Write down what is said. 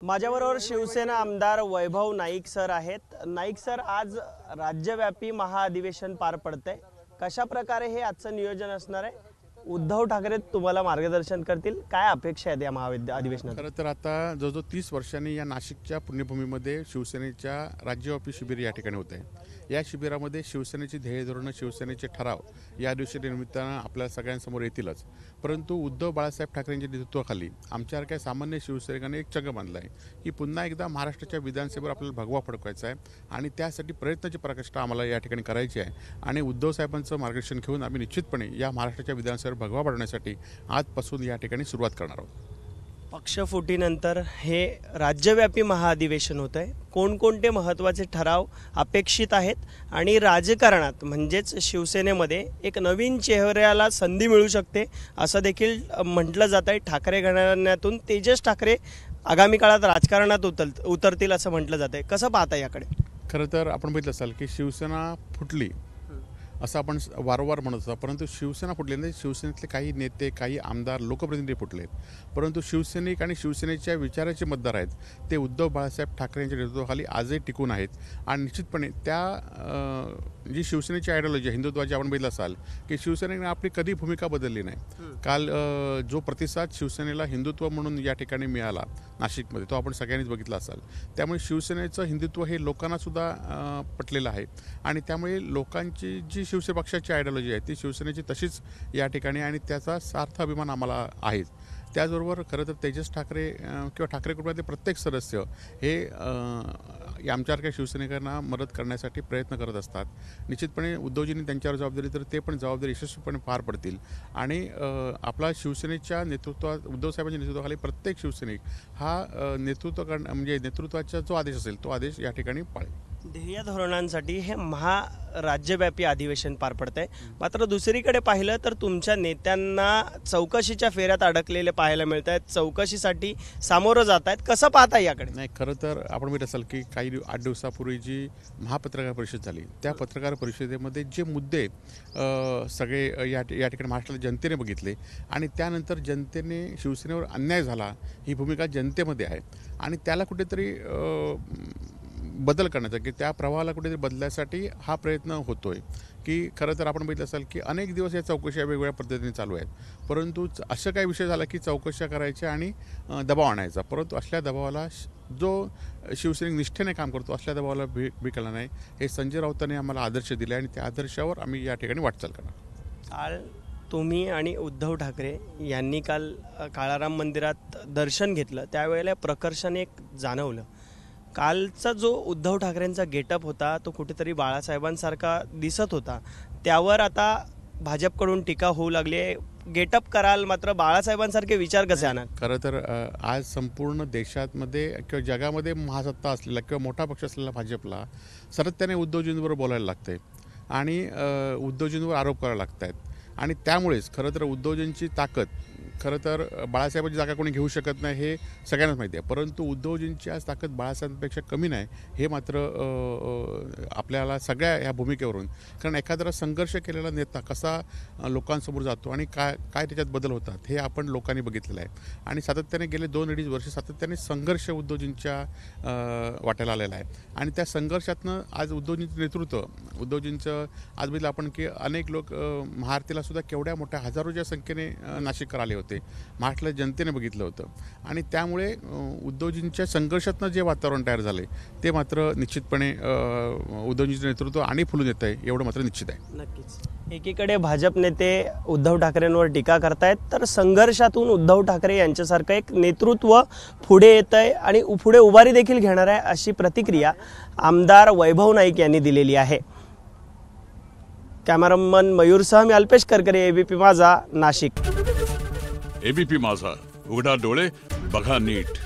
माझ्याबरोबर शिवसेना आमदार वैभव नाईक सर आहेत। नाईक सर, आज राज्यव्यापी महाअधिवेशन पार पडतंय, कशा प्रकारे हे आजचं नियोजन असणार आहे? उद्धव ठाकरे तुम्हाला मार्गदर्शन करतील, काय अपेक्षा आहेत या महाअधिवेशनात? खरं तर आता जो 30 वर्षांनी या नाशिकच्या पुण्यभूमीमध्ये शिवसेनेच्या राज्यव्यापी शिबिर या ठिकाणी होते। या शिबिरामध्ये शिवसेनेची ध्येय धोरणं, शिवसेनेचे ठराव या दिवशी निमित्तानं आपल्या सगळ्यांसमोर येतीलच। परंतु उद्धव बाळासाहेब ठाकरेंच्या नेतृत्वाखाली आमच्यासारख्या सामान्य शिवसैनिकांनी एक चंग बांधला आहे की पुन्हा एकदा महाराष्ट्राच्या विधानसभेवर आपल्याला भगवा फडकवायचा आहे आणि त्यासाठी प्रयत्नाची प्रचेष्टा आम्हाला या ठिकाणी करायची आहे आणि उद्धव साहेबांचं मार्गदर्शन घेऊन आम्ही निश्चितपणे या महाराष्ट्राच्या विधानसभेवर भगवा पडण्यासाठी आजपासून या ठिकाणी सुरुवात करणार आहोत। पक्षफुटीनंतर हे राज्यव्यापी महाअधिवेशन होत आहे, कोणकोणते महत्त्वाचे ठराव अपेक्षित आहेत आणि राजकारणात म्हणजेच शिवसेनेमध्ये एक नवीन चेहऱ्याला संधी मिळू शकते असं देखील म्हटलं जात आहे। ठाकरे घराण्यातून तेजस ठाकरे आगामी काळात राजकारणात उतरतील असं म्हटलं जात आहे, कसं पाहता याकडे? खरं तर आपण बघितलं असाल की शिवसेना फुटली असं आपण वारंवार म्हणत होतो, परंतु शिवसेना फुटली नाही। शिवसेनेतले काही नेते, काही आमदार, लोकप्रतिनिधी फुटलेत, परंतु शिवसैनिक आणि शिवसेनेच्या विचाराचे मतदार आहेत ते उद्धव बाळासाहेब ठाकरे यांच्या नेतृत्वाखाली आजही टिकून आहेत आणि निश्चितपणे त्या जी शिवसेनेची आयडिओलॉजी हिंदुत्वाची आपण बघितलं असाल की शिवसेनेने आपली कधी भूमिका बदलली नाही। काल जो प्रतिसाद शिवसेनेला हिंदुत्व म्हणून या ठिकाणी मिळाला नाशिकमध्ये तो आपण सगळ्यांनीच बघितला असाल। त्यामुळे शिवसेनेचं हिंदुत्व हे लोकांनासुद्धा पटलेलं आहे आणि त्यामुळे लोकांची जी शिवसेना पक्षाची आयडिओलॉजी आहे ती शिवसेनेची तशीच या ठिकाणी आणि त्याचा सार्थ अभिमान आम्हाला आहे। त्याचबरोबर खरं तर तेजस ठाकरे किंवा ठाकरे कुटुंबातले प्रत्येक सदस्य हे आमच्यासारख्या शिवसैनिकांना मदत करण्यासाठी प्रयत्न करत असतात। निश्चितपणे उद्धवजींनी त्यांच्यावर जबाबदारी तर ते पण जबाबदारी यशस्वीपणे पार पडतील आणि आपला शिवसेनेच्या नेतृत्वात उद्धव साहेबांच्या नेतृत्वाखाली प्रत्येक शिवसैनिक हा म्हणजे नेतृत्वाचा जो आदेश असेल तो आदेश या ठिकाणी पाळेल। ध्येय धोरणांसाठी हे महाराज्यव्यापी अधिवेशन पार पडतंय, मात्र दुसरीकडे पाहिलं तर तुमच्या नेत्यांना चौकशीच्या फेऱ्यात अडकलेले पाहायला मिळत आहेत, चौकशीसाठी सामोरं जात आहेत, कसं पाहता याकडे? नाही, खरं तर आपण बघितलं असाल की काही 8 दिवसापूर्वी जी महापत्रकार परिषद झाली त्या पत्रकार परिषदेमध्ये जे मुद्दे सगळे या ठिकाणी महाराष्ट्राच्या जनतेने बघितले आणि त्यानंतर जनतेने शिवसेनेवर अन्याय झाला ही भूमिका जनतेमध्ये आहे आणि त्याला कुठेतरी बदल करण्याचा की त्या प्रवाहाला कुठेतरी बदलायसाठी हा प्रयत्न होतोय की खरं तर आपण बघितलं असाल की अनेक दिवस या चौकशा वेगवेगळ्या पद्धतीने चालू आहेत, परंतु असं काही विषय झाला की चौकशा करायच्या आणि दबाव आणायचा, परंतु असल्या दबावाला जो शिवसैनिक निष्ठेने काम करतो असल्या दबावाला भी केला नाही। हे संजय राऊतांनी आम्हाला आदर्श दिले आणि त्या आदर्शावर आम्ही या ठिकाणी वाटचाल करणार। काल तुम्ही आणि उद्धव ठाकरे यांनी काल काळाराम मंदिरात दर्शन घेतलं, त्यावेळेला प्रकर्षाने एक जाणवलं, कालचा जो उद्धव ठाकरेंचा गेटअप होता तो कुठेतरी बाळासाहेबांसारखा दिसत होता, त्यावर आता भाजपकडून टीका होऊ लागली आहे। गेटअप कराल मात्र बाळासाहेबांसारखे विचार कसे आणणार? खरं तर आज संपूर्ण देशामध्ये किंवा जगामध्ये महासत्ता असलेला किंवा मोठा पक्ष असलेला भाजपला सातत्याने उद्धवजींवर बोलायला लागतंय आणि उद्धवजींवर आरोप करायला लागत आहेत आणि त्यामुळेच खरं तर उद्धवजींची ताकद खरं तर बाळासाहेबांची जागा कोणी घेऊ शकत नाही हे सगळ्यांनाच माहिती आहे, परंतु उद्धवजींची आज ताकद बाळासाहेबांपेक्षा कमी नाही हे मात्र आपल्याला सगळ्या ह्या भूमिकेवरून, कारण एखादा संघर्ष केलेला नेता कसा लोकांसमोर जातो आणि काय त्याच्यात बदल होतात हे आपण लोकांनी बघितलेलं आहे आणि सातत्याने गेले 2-2.5 वर्ष सातत्याने संघर्ष उद्धवजींच्या वाट्याला आलेला आहे आणि त्या संघर्षातनं आज उद्धवजींचं नेतृत्व, उद्धवजींचं आज बघितलं आपण की अनेक लोक महाआरतीला सुद्धा केवढ्या मोठ्या हजारोच्या संख्येने नाशिककर आले होते, महाराष्ट्राच्या जनतेने बघितलं होतं आणि त्यामुळे उद्धवजींच्या संघर्षातनं जे वातावरण तयार झाले ते मात्र निश्चितपणे उद्धवजींचं नेतृत्व आणि फुलून येत आहे एवढं मात्र निश्चित आहे। नक्कीच एकीकडे भाजप नेते उद्धव ठाकरेंवर टीका करतायत तर संघर्षातून उद्धव ठाकरे यांच्यासारखं एक नेतृत्व पुढे येत आहे आणि पुढे उभारी देखील घेणार आहे अशी प्रतिक्रिया आमदार वैभव नाईक यांनी दिलेली आहे। कॅमेरामन मयूरसह मी अल्पेश करकरे, एबीपी माझा, नाशिक। एबीपी माझा, उघडा डोळे बघा नीट।